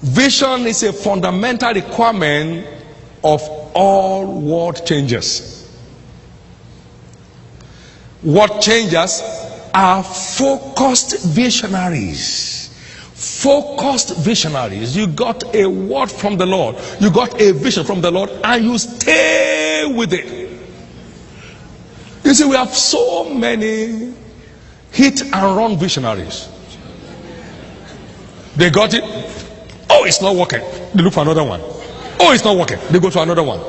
Vision is a fundamental requirement of all world changes. World changers are focused visionaries. Focused visionaries. You got a word from the Lord, you got a vision from the Lord, and you stay with it. You see, we have so many hit and run visionaries. They got it. Oh, it's not working. They look for another one. Oh, it's not working. They go to another one.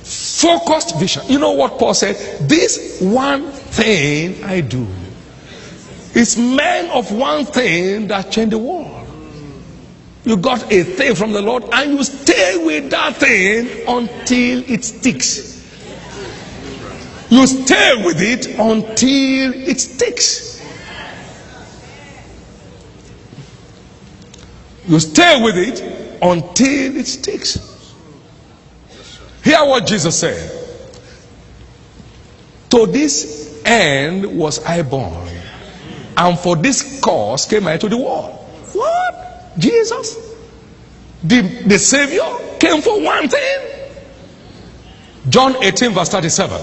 Focused vision. You know what Paul said? This one thing I do. It's men of one thing that change the world. You got a thing from the Lord and you stay with that thing until it sticks. You stay with it until it sticks. You stay with it until it sticks. Hear what Jesus said. To this end was I born, and for this cause came I to the world. What? Jesus? The Savior came for one thing? John 18 verse 37.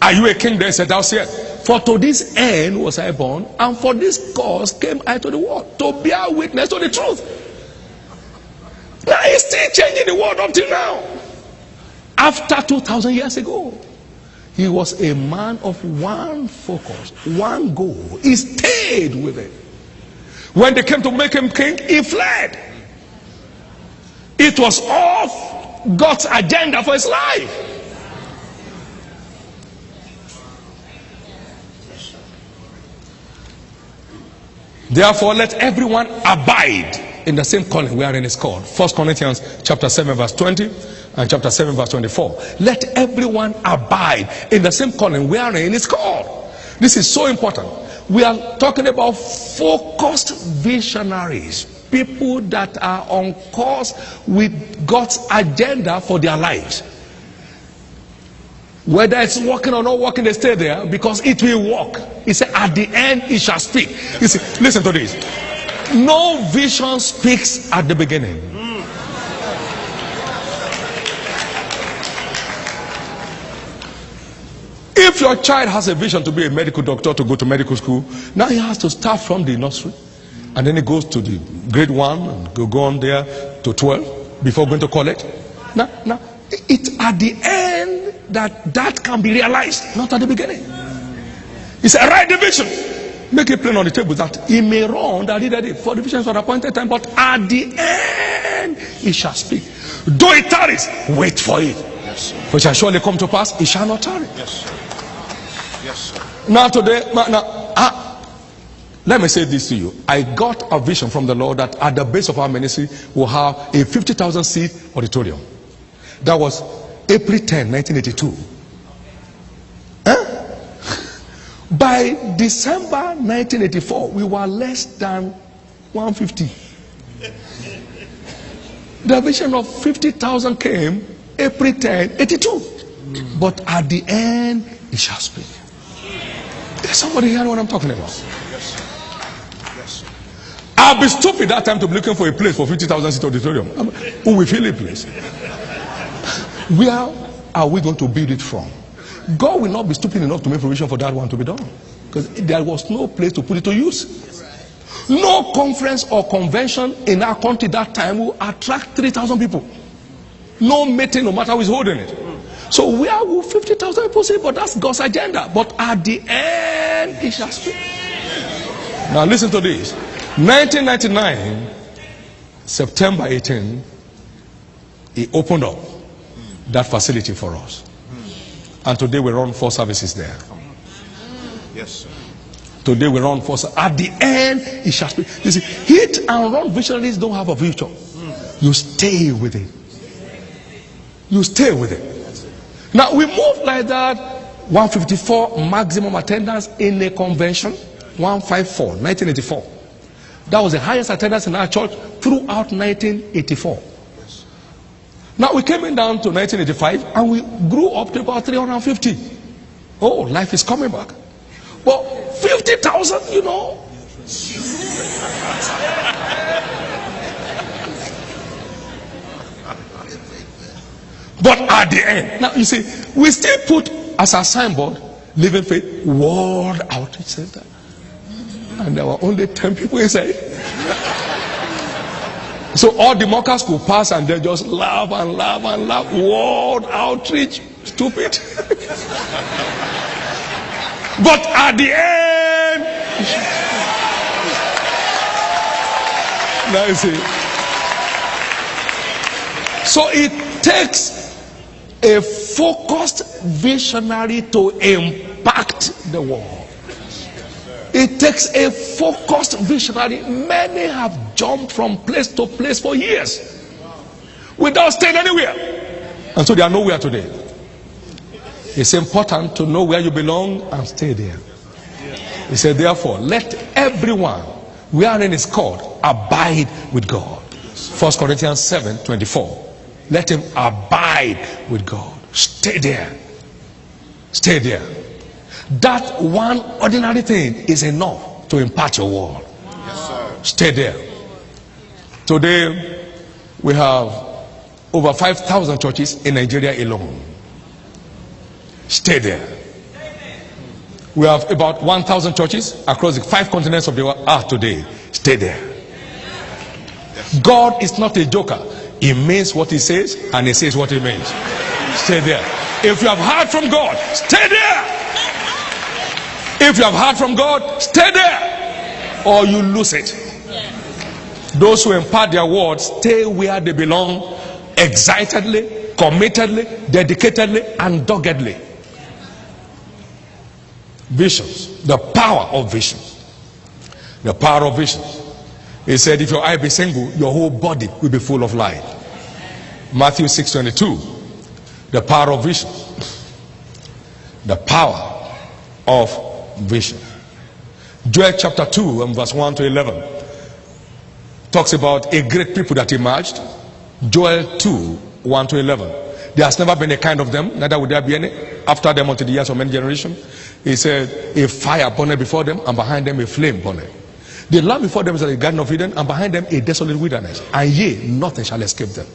Are you a king? They said, thou sayest, for to this end was I born, and for this cause came I to the world, to bear witness to the truth. Now he's still changing the world up till now. After 2,000 years ago, he was a man of one focus, one goal. He stayed with it. When they came to make him king, he fled. It was off God's agenda for his life. Therefore, let everyone abide in the same calling wherein is called. 1 Corinthians chapter 7 verse 20 and chapter 7 verse 24. Let everyone abide in the same calling wherein is called. This is so important. We are talking about focused visionaries. People that are on course with God's agenda for their lives. Whether it's working or not working, they stay there because it will work. He said, at the end, it shall speak. You see, listen to this. No vision speaks at the beginning. If your child has a vision to be a medical doctor, to go to medical school, now he has to start from the nursery. And then he goes to the grade 1 and go on there to 12 before going to college. Now, it's at the end that can be realized, not at the beginning. He said, write the vision, make it plain on the table that he may run that he did it for the visions for the appointed time, but at the end he shall speak. Though it tarries, wait for it. Yes, sir. For it shall surely come to pass, it shall not tarry. Yes, sir. Yes, sir. Now today, let me say this to you. I got a vision from the Lord that at the base of our ministry we'll have a 50,000 seat auditorium. That was April 10, 1982. By December 1984, we were less than 150. The vision of 50,000 came April 10, 82. But at the end, it shall speak. Is somebody hearing what I'm talking about? Yes, sir. Yes, sir. I'll be stupid that time to be looking for a place for 50,000 seat auditorium. Who will fill a place? Where are we going to build it from? God will not be stupid enough to make provision for that one to be done, because there was no place to put it to use. No conference or convention in our country that time will attract 3,000 people. No meeting, no matter who is holding it. So where will 50,000 people say? But that's God's agenda. But at the end, it shall speak. Now listen to this. 1999, September 18, he opened up that facility for us. And today we run 4 services there. Yes, sir. Today we run 4 services. At the end, it shall speak. You see, hit and run visionaries don't have a future. You stay with it. You stay with it. Now we moved like that. 154 maximum attendance in a convention. 154, 1984. That was the highest attendance in our church throughout 1984. Now we came in down to 1985 and we grew up to about 350. Oh, life is coming back. But 50,000, you know. at the end. Now you see, we still put as a signboard, Living Faith World Outreach Center. And there were only 10 people inside. So all the mockers could pass and they just laugh and laugh and laugh. World Outreach, stupid. But at the end, now you see. So it takes a focused visionary to impact the world. It takes a focused visionary. Many have jumped from place to place for years without staying anywhere. And so they are nowhere today. It's important to know where you belong and stay there. He said, therefore, let everyone wherein is called abide with God. 1 Corinthians 7:24. Let him abide with God. Stay there. Stay there. That one ordinary thing is enough to impact your world. Yes, sir. Stay there. Today, we have over 5,000 churches in Nigeria alone. Stay there. We have about 1,000 churches across the 5 continents of the earth today. Stay there. God is not a joker. He means what he says and he says what he means. Stay there. If you have heard from God, stay there. If you have heard from God, stay there, or you lose it. Those who impart their words stay where they belong, excitedly, committedly, dedicatedly, and doggedly. Visions, the power of vision. The power of vision. He said, if your eye be single, your whole body will be full of light. Matthew 6:22. The power of vision. The power of vision. Joel chapter 2 and verse 1 to 11 talks about a great people that emerged. Joel 2, 1 to 11. There has never been a kind of them, neither will there be any after them unto the years of many generations. He said, a fire burned before them, and behind them a flame burned. The land before them is like a garden of Eden, and behind them a desolate wilderness. And yea, nothing shall escape them.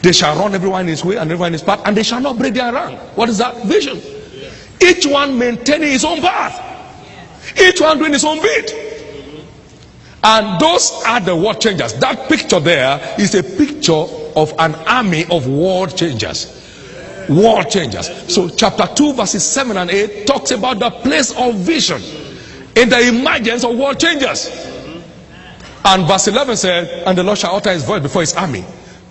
They shall run everyone in his way and everyone in his path, and they shall not break their rank. What is that? Vision. Each one maintaining his own path. Each one doing his own bit. And those are the world changers. That picture there is a picture of an army of world changers. World changers. So chapter 2 verses 7 and 8 talks about the place of vision in the emergence of world changers. And verse 11 said, and the Lord shall utter his voice before his army,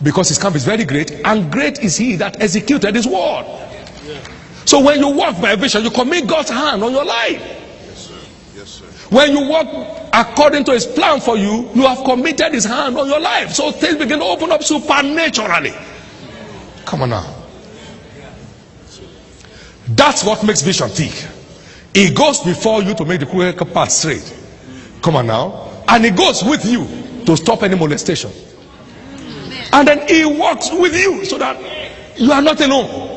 because his camp is very great, and great is he that executed his word. So when you walk by vision, you commit God's hand on your life. Yes, sir. Yes, sir. When you walk according to his plan for you, you have committed his hand on your life. So things begin to open up supernaturally. Come on now. That's what makes vision thick. It goes before you to make the crooked path straight. Come on now. And it goes with you to stop any molestation. And then he walks with you so that you are not alone.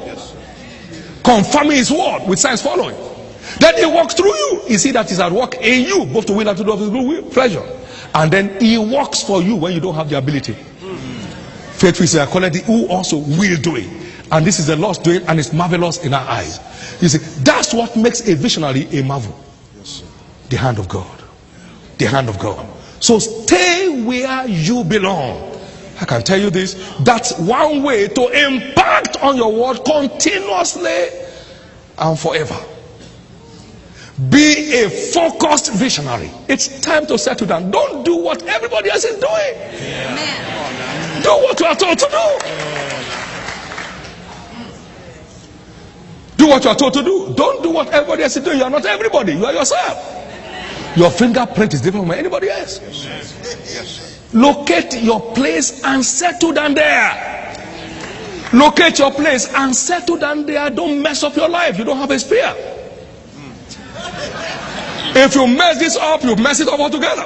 Confirming his word with signs following. Then he walks through you. You see that he's at work in you, both to will and to do of his good pleasure. And then he works for you when you don't have the ability. Faithful is a quality who also will do it. And this is the Lord's doing, and it's marvelous in our eyes. You see, that's what makes a visionary a marvel. Yes, sir. The hand of God. The hand of God. So stay where you belong. I can tell you this, that's one way to impact on your world continuously and forever. Be a focused visionary. It's time to settle down. Don't do what everybody else is doing. Yeah. Do what you are told to do. Do what you are told to do. Don't do what everybody else is doing. You are not everybody. You are yourself. Your fingerprint is different from anybody else. Yes, sir. Yes, sir. Locate your place and settle down there. Locate your place and settle down there. Don't mess up your life. You don't have a spare. If you mess this up, you mess it up altogether.